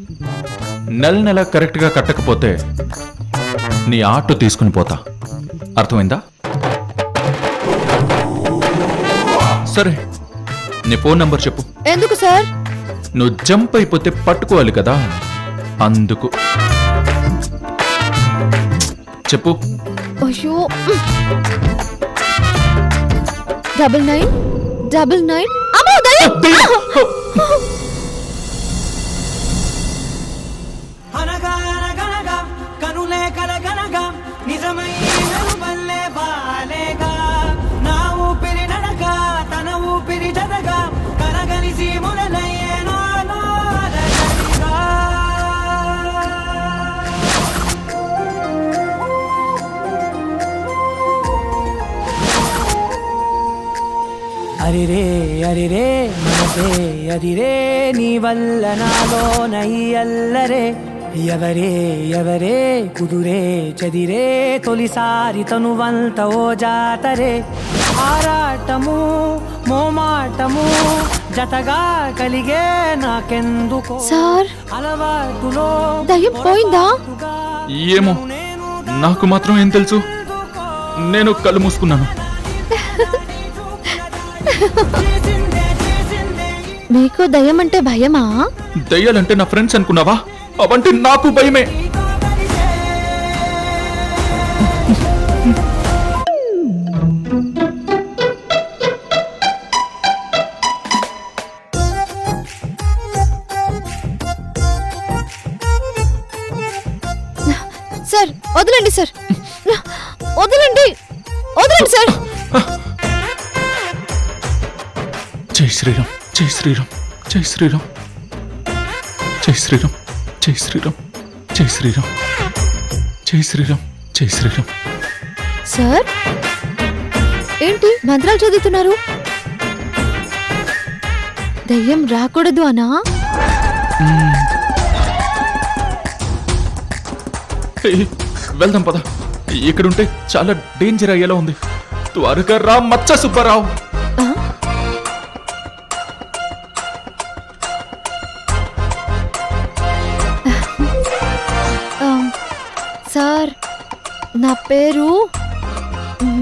F: నెల కరెక్ట్ గా కట్టకపోతే నీ ఆటో తీసుకుని పోతా. అర్థమైందా? సరే, నీ ఫోన్ నంబర్ చెప్పు.
A: ఎందుకు సార్?
F: నువ్వు జంప్ అయిపోతే పట్టుకోవాలి కదా, అందుకు. చెప్పు.
A: అయ్యో, 99 99. అమ్మో దయ్యం!
L: కనులే కలగనగా నిజమై బల్లే బాలేగా నా ఊపిరి నడక తన ఊపిరి జతగా కలగలిసి మొదలయ్యేనో అరిరే అరిరే మనసే అరిరే నీ వల్ల నాలో నై అల్లరే ఎవరే ఎవరే కుదురే చదిరే తొలిసారి తనువంత ఓ జాతరే ఆరాటము మోమాటము జతగా కలిగే నాకెందుకో
A: సార్
L: అలవాటులో
A: దయ్యం పోయిందా?
F: ఏమో నాకు మాత్రం ఏం తెలుసు. నేను కళ్ళు మూసుకున్నాను.
A: మీకు దయ్యం అంటే భయమా?
F: దయ్యాలంటే నా ఫ్రెండ్స్ అనుకున్నావా? అవంటే నాకు భయమే.
A: సార్ వదలండి సార్, వదలండి వదలండి సార్.
F: జై శ్రీరామ్, జై శ్రీరామ్, జై శ్రీరామ్, జై శ్రీరామ్, జై శ్రీరామ్, జై శ్రీరామ్, జై శ్రీరామ్, జై శ్రీరామ్.
A: సార్ ఏంటి మంత్రాలు చదువుతున్నారు? దయ్యం రాకూడదు అనా?
F: ఏయ్, వెళ్దాం పద. ఇక్కడుంటే చాలా డేంజర్ అయ్యేలా ఉంది. త్వరగా రా మచ్చ సుబ్బారావు.
A: ఆ? సార్ నా పేరు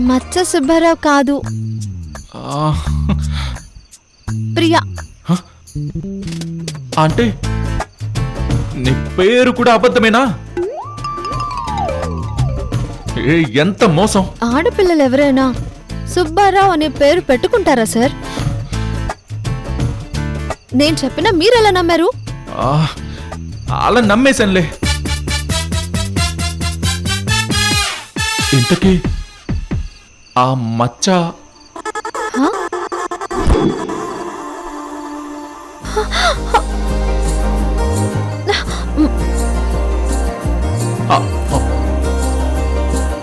A: మచ్చ సుబ్బారావు కాదు,
F: ఆ,
A: ప్రియా.
F: అంటే నీ పేరు కూడా అబద్ధమేనా? ఏ, ఎంత మోసం.
A: ఆడపిల్లలు ఎవరైనా సుబ్బారావు అనే పేరు పెట్టుకుంటారా సార్? నేను చెప్పినా మీరెలా నమ్మారు?
F: ఆ, అలా నమ్మేశానులే. ఇంతకీ ఆ మచ్చ
A: హా?
F: ఆ,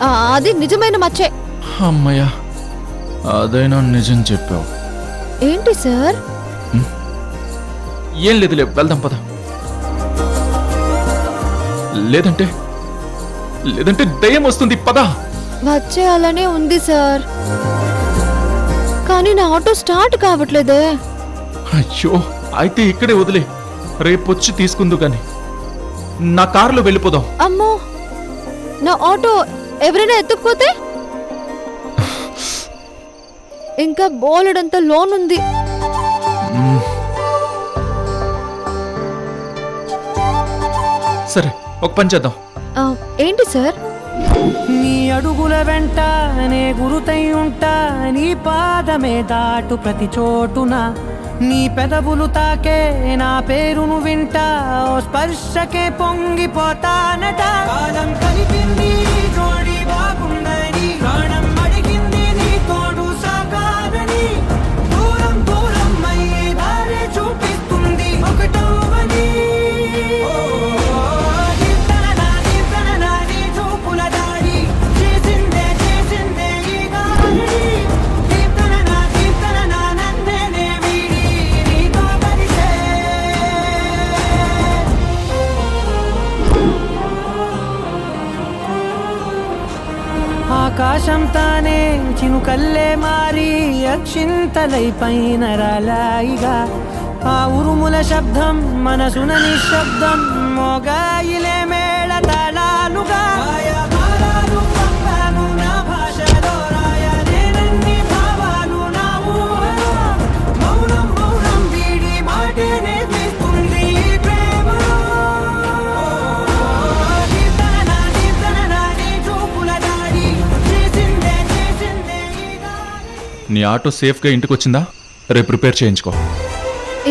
F: ఆ,
A: అది నిజమైన మచ్చే.
F: అమ్మయ్యా, అదైనా నిజం చెప్పావు.
A: ఏంటి సార్?
F: ఏం లేదులే, వెళ్దాం పద. లేదంటే లేదంటే దయ్యం వస్తుంది, పద.
A: వచ్చేయాలనే ఉంది సార్, కానీ నా ఆటో స్టార్ట్ కావట్లేదే.
F: అయ్యో, అయితే ఇక్కడే వదిలే, రేపొచ్చి తీసుకుందు గాని. నా కారులో వెళ్ళిపోదాం.
A: అమ్మో, నా ఆటో ఎవరైనా ఎత్తుకుపోతే? ఇంకా బోలెడంత లోన్ ఉంది.
F: సరే, ఒక పని చేద్దాం.
A: ఏంటి సార్?
L: నీ అడుగుల వెంట నే గురుతై ఉంటా, నీ పాదమే దాటు ప్రతి చోటున, నీ పెదవులు తాకే నా పేరును వింటా, ఓ స్పర్శకే పొంగిపోతానట. కాలం కలిపింది జోడి బాగుందని, ప్రాణం అడిగింది నీ తోడు సాగాలని, దూరం దూరం అయ్యే దారి చూపిస్తుంది ఒకటవని. ఆకాశం తానే చినుకల్లే మారి అక్షింతలై పైన రాలాయిగా, ఆ ఉరుముల శబ్దం మనసున నిశ్శబ్దం మోగాయిలే మేళ తాళాలుగా. నా భాషలో రాయలేనన్ని భావాలు నా ఊహలో, మౌనం మౌనం వీడి మాటే నేర్పిస్తుంది ప్రేమలో.
F: నీ ఆటో సేఫ్గా ఇంటికి వచ్చిందా? రేపు ప్రిపేర్ చేయించుకో.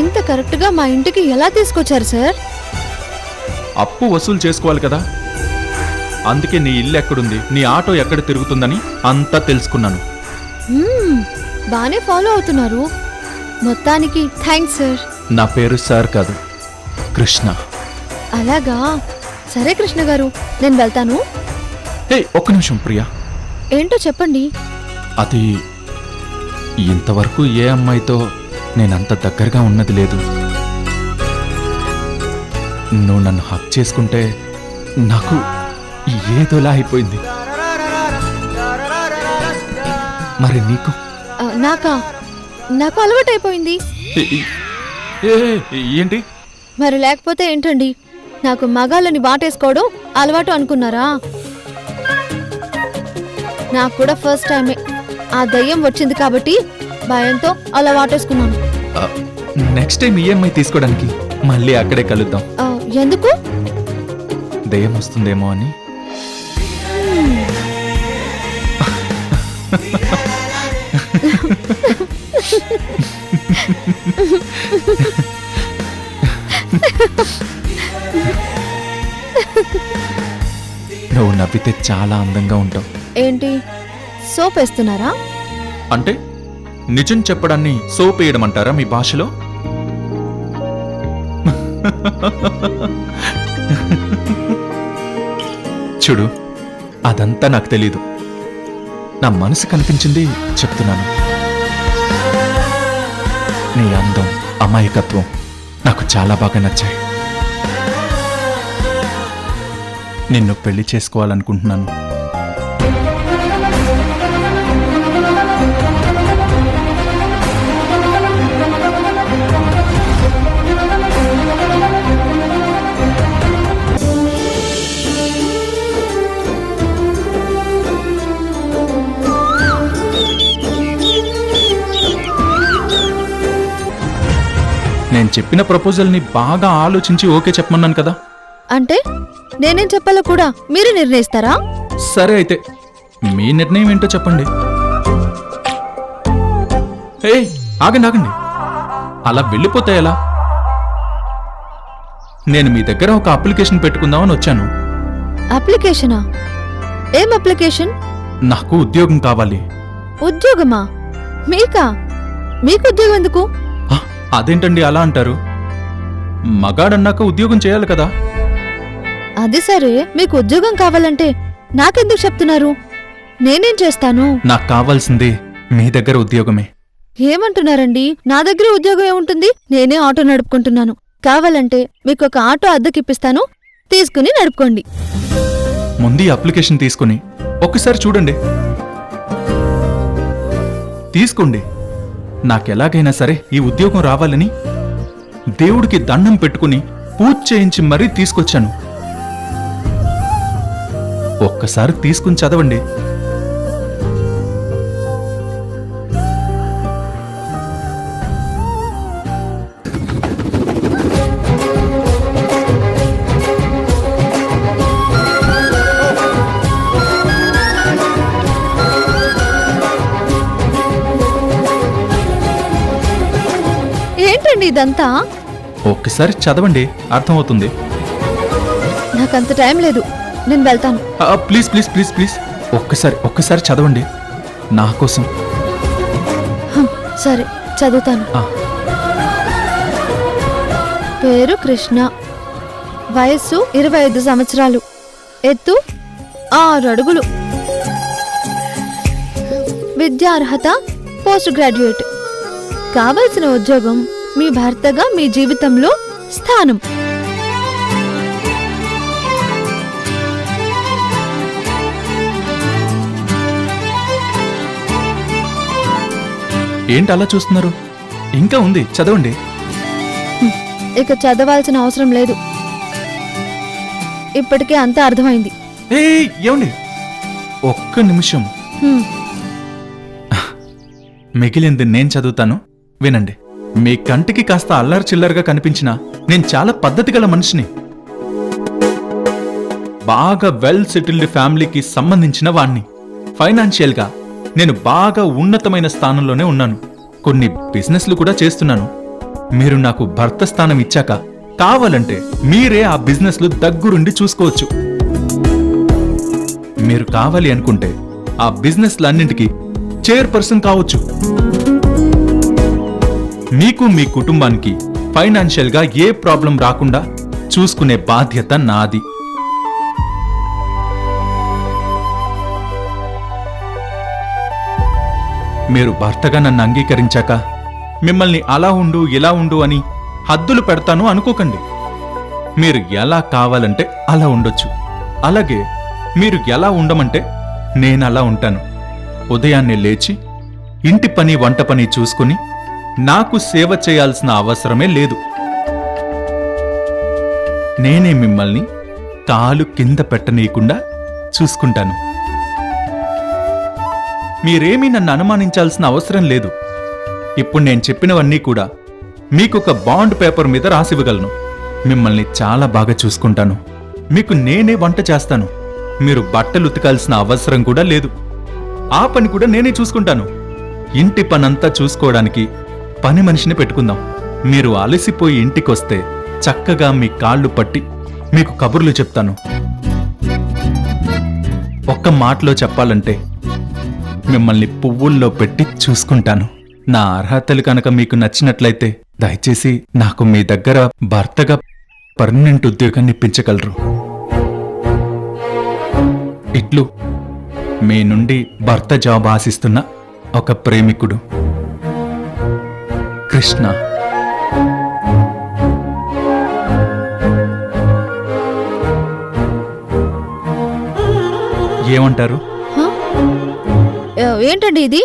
A: ఇంత కరెక్ట్గా మా ఇంటికి ఎలా తీసుకొచ్చారు సార్?
F: అప్పు వసూలు చేసుకోవాలి కదా, అందుకే నీ ఇల్లు ఎక్కడుంది, నీ ఆటో ఎక్కడ తిరుగుతుందని అంతా తెలుసుకున్నాను.
A: బానే ఫాలో అవుతున్నారు. మొత్తానికి థ్యాంక్స్ సార్.
F: నా పేరు సార్ కాదు, కృష్ణ.
A: అలాగా, సరే కృష్ణ గారు, నేను వెళ్తాను.
F: హే, ఒక్క నిమిషం ప్రియా.
A: ఏంటో చెప్పండి.
F: అది ఇంతవరకు ఏ అమ్మాయితో నేనంత దగ్గరగా ఉన్నది లేదు. నువ్వు నన్ను హక్ చేసుకుంటే నాకు ఏదోలా అయిపోయింది. మరి నీకు?
A: నాకు అలవాటైపోయింది.
F: ఏంటి?
A: మరి లేకపోతే ఏంటండి, నాకు మగాళ్ళని వాటేసుకోవడం అలవాటు అనుకున్నారా? నాకు కూడా ఫస్ట్ టైమే. ఆ దయ్యం వచ్చింది కాబట్టి భయంతో అలా వాటేసుకున్నాను.
F: నెక్స్ట్ టైం ఈఎంఐ తీసుకోవడానికి మళ్ళీ అక్కడే కలుద్దాం.
A: ఎందుకు?
F: దయ్యం వస్తుందేమో అని. నువ్వు నవ్వితే చాలా అందంగా ఉంటావు.
A: ఏంటి, సోప్ వేస్తున్నారా?
F: అంటే నిజం చెప్పడాన్ని సోప్ వేయడం అంటారా మీ భాషలో? చూడు, అదంతా నాకు తెలీదు. నా మనసు కనిపించింది చెప్తున్నాను. నీ అందం, అమాయకత్వం నాకు చాలా బాగా నచ్చాయి. నిన్ను పెళ్లి చేసుకోవాలనుకుంటున్నాను. నేను చెప్పిన ప్రపోజల్ని బాగా ఆలోచించి ఓకే చెప్పమన్నాను కదా.
A: అంటే నేనేం చెప్పాలో కూడా మీరు నిర్ణయిస్తారా?
F: సరే అయితే మీ నిర్ణయం ఏంటో చెప్పండి. ఆగండి, అలా వెళ్ళిపోతే ఎలా? నేను మీ దగ్గర ఒక అప్లికేషన్ పెట్టుకుందామని వచ్చాను.
A: అప్లికేషనా? ఏం అప్లికేషన్?
F: నాకు ఉద్యోగం కావాలి.
A: ఉద్యోగమా? మీకా? మీకు ఉద్యోగం ఎందుకు?
F: అదేంటండి అలా అంటారు? మగాడన్నాక ఉద్యోగం చేయాలి కదా.
A: అది సరే, మీకు ఉద్యోగం కావాలంటే నాకెందుకు చెప్తున్నారు? నేనేం చేస్తాను?
F: నాకు కావాల్సింది మీ దగ్గర ఉద్యోగమే.
A: ఏమంటున్నారండి? నా దగ్గర ఉద్యోగం ఏముంటుంది? నేనే ఆటో నడుపుకుంటున్నాను. కావాలంటే మీకు ఒక ఆటో అద్దెకిప్పిస్తాను, తీసుకుని నడుపుకోండి.
F: ముందు ఈ అప్లికేషన్ తీసుకుని ఒక్కసారి చూడండి. తీసుకోండి. నాకెలాగైనా సరే ఈ ఉద్యోగం రావాలని దేవుడికి దండం పెట్టుకుని పూజ చేయించి మరీ తీసుకొచ్చాను. ఒక్కసారి తీసుకుని చదవండి.
A: ఏంటండి ఇదంతా?
F: ఒక్కసారి చదవండి, అర్థమవుతుంది.
A: నాకంత టైం లేదు, నేను వెళ్తాను.
F: ప్లీజ్ ప్లీజ్ ప్లీజ్ ప్లీజ్ ఒక్కసారి చదవండి నా కోసం.
A: సరే, చదువుతాను. పేరు కృష్ణ, వయస్సు 25 సంవత్సరాలు, ఎత్తు 6 అడుగులు, విద్యార్హత పోస్ట్ గ్రాడ్యుయేట్. కావలసిన ఉద్యోగం మీ భర్తగా మీ జీవితంలో స్థానం.
F: ఏంటి అలా చూస్తున్నారు? ఇంకా ఉంది, చదవండి.
A: ఇక చదవాల్సిన అవసరం లేదు, ఇప్పటికే అంతా అర్థమైంది.
F: ఏమండి, ఒక్క నిమిషం. మిగిలింది నేను చదువుతాను, వినండి. మీ కంటికి కాస్త అల్లరి చిల్లరగా కనిపించినా నేను చాలా పద్ధతి గల మనిషిని. బాగా వెల్ సెటిల్డ్ ఫ్యామిలీకి సంబంధించిన వాణ్ణి. ఫైనాన్షియల్గా నేను బాగా ఉన్నతమైన స్థానంలోనే ఉన్నాను. కొన్ని బిజినెస్లు కూడా చేస్తున్నాను. మీరు నాకు భర్త స్థానం ఇచ్చాక కావాలంటే మీరే ఆ బిజినెస్లు దగ్గరుండి చూసుకోవచ్చు. మీరు కావాలి అనుకుంటే ఆ బిజినెస్లన్నింటికి చైర్పర్సన్ కావచ్చు. మీకు మీ కుటుంబానికి ఫైనాన్షియల్ గా ఏ ప్రాబ్లం రాకుండా చూసుకునే బాధ్యత నాది. మీరు భర్తగా నన్ను అంగీకరించాక మిమ్మల్ని అలా ఉండు ఇలా ఉండు అని హద్దులు పెడతాను అనుకోకండి. మీరు ఎలా కావాలంటే అలా ఉండొచ్చు. అలాగే మీరు ఎలా ఉండమంటే నేనలా ఉంటాను. ఉదయాన్నే లేచి ఇంటి పని వంట పని చూసుకుని నాకు సేవ చేయాల్సిన అవసరమే లేదు. నేనే మిమ్మల్ని కాలు కింద పెట్టనీయకుండా చూసుకుంటాను. మీరేమీ నన్ను అనుమానించాల్సిన అవసరం లేదు. ఇప్పుడు నేను చెప్పినవన్నీ కూడా మీకొక బాండ్ పేపర్ మీద రాసివ్వగలను. మిమ్మల్ని చాలా బాగా చూసుకుంటాను. మీకు నేనే వంట చేస్తాను. మీరు బట్టలు ఉతకాల్సిన అవసరం కూడా లేదు. ఆ పని కూడా నేనే చూసుకుంటాను. ఇంటి పనంతా చూసుకోవడానికి పని మనిషిని పెట్టుకుందాం. మీరు అలసిపోయి ఇంటికొస్తే చక్కగా మీ కాళ్ళు పట్టి మీకు కబుర్లు చెప్తాను. ఒక్క మాటలో చెప్పాలంటే మిమ్మల్ని పువ్వుల్లో పెట్టి చూసుకుంటాను. నా అర్హతలు కనుక మీకు నచ్చినట్లయితే దయచేసి నాకు మీ దగ్గర భర్తగా పర్మనెంట్ ఉద్యోగాన్ని ఇప్పించగలరు. ఇట్లు మీ నుండి భర్త జాబ్ ఆశిస్తున్న ఒక ప్రేమికుడు, కృష్ణ. ఏమంటారు?
A: ఏంటండి ఇది?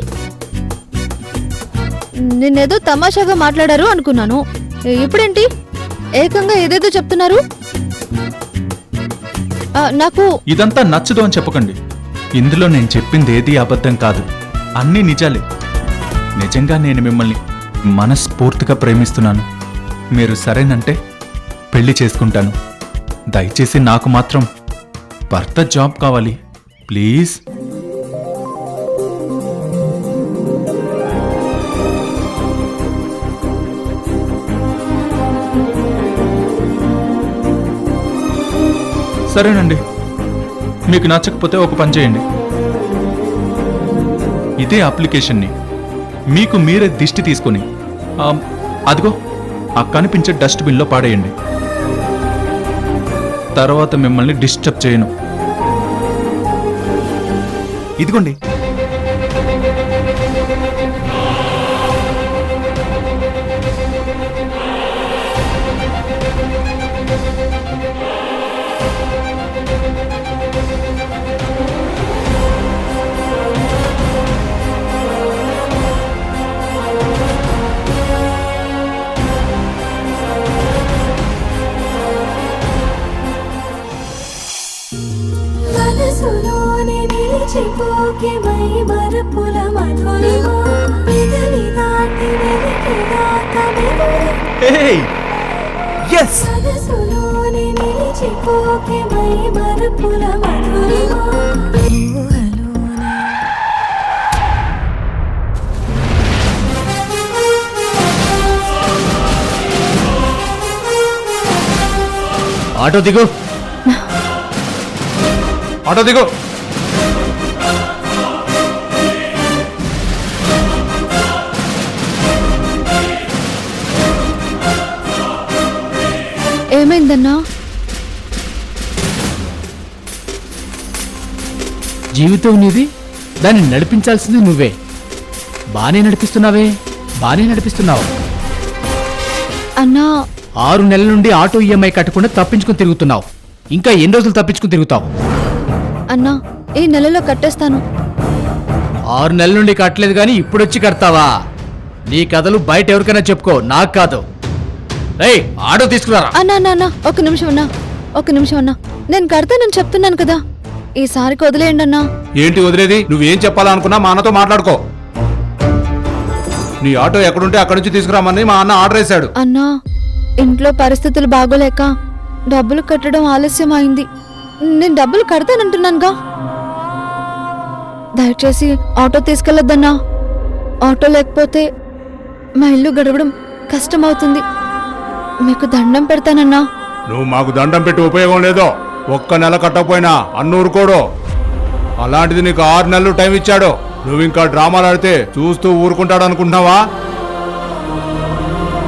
A: నిన్నేదో తమాషాగా మాట్లాడారు అనుకున్నాను. ఇప్పుడేంటి ఏకంగా ఏదేదో చెప్తున్నారు? నాకు
F: ఇదంతా నచ్చదు అని చెప్పకండి. ఇందులో నేను చెప్పింది ఏదీ అబద్ధం కాదు, అన్నీ నిజాలే. నిజంగా నేను మిమ్మల్ని మనస్ఫూర్తిగా ప్రేమిస్తున్నాను. మీరు సరేనంటే పెళ్లి చేసుకుంటాను. దయచేసి నాకు మాత్రం భర్త జాబ్ కావాలి ప్లీజ్. సరేనండి, మీకు నచ్చకపోతే ఒక పని చేయండి. ఇదే అప్లికేషన్ని మీకు మీరే దిష్టి తీసుకొని అదిగో ఆ కనిపించే డస్ట్బిన్లో పాడేయండి. తర్వాత మిమ్మల్ని డిస్టర్బ్ చేయను. ఇదిగోండి. Hey! Yes!
G: ఆటో దిగు, ఆటో దిగు.
A: ఏమైందన్నా?
G: జీవితం నీది, దాన్ని నడిపించాల్సింది నువ్వే. బానే నడిపిస్తున్నావే, బానే నడిపిస్తున్నావు.
A: అన్నా
G: 6 నెలల నుండి ఆటో ఈఎంఐ కట్టకుండా తప్పించుకుని తిరుగుతున్నావు. ఇంకా ఎన్ని రోజులు తప్పించుకుని తిరుగుతావు?
A: అన్నా ఈ నెలలో కట్టేస్తాను.
G: 6 నెలల నుండి కట్టలేదు కానీ ఇప్పుడొచ్చి కడతావా? నీ కథలు బయట ఎవరికైనా చెప్పుకో, నాకు కాదు. రేయ్, ఆటో తీసుకురారా.
A: అన్నా అన్నా అన్నా ఒక నిమిషం అన్నా, నేను కడతానని చెప్తున్నాను కదా, ఈసారికి వదిలేయండి అన్నా.
K: ఏంటి వదిలేది? నువ్వేం చెప్పాలనుకున్నా మా అన్నతో మాట్లాడుకో. నీ ఆటో ఎక్కడుంటే అక్కడి నుంచి తీసుకురామని మా అన్న ఆర్డర్ వేశాడు.
A: అన్నా ఇంట్లో పరిస్థితులు బాగోలేక డబ్బులు కట్టడం ఆలస్యం అయింది. నేను డబ్బులు కడతానంటున్నానుగా. దయచేసి ఆటో తీసుకెళ్లొద్దన్నా. ఆటో లేకపోతే మా ఇల్లు గడవడం కష్టమవుతుంది. మీకు దండం పెడతానన్నా.
K: నువ్వు మాకు దండం పెట్టి ఉపయోగం లేదో. ఒక్క నెల కట్టకపోయినా అన్నూరుకోడు. అలాంటిది నీకు 6 నెలలు టైం ఇచ్చాడు. నువ్వు ఇంకా డ్రామాలు ఆడితే చూస్తూ ఊరుకుంటాడు అనుకుంటున్నావా?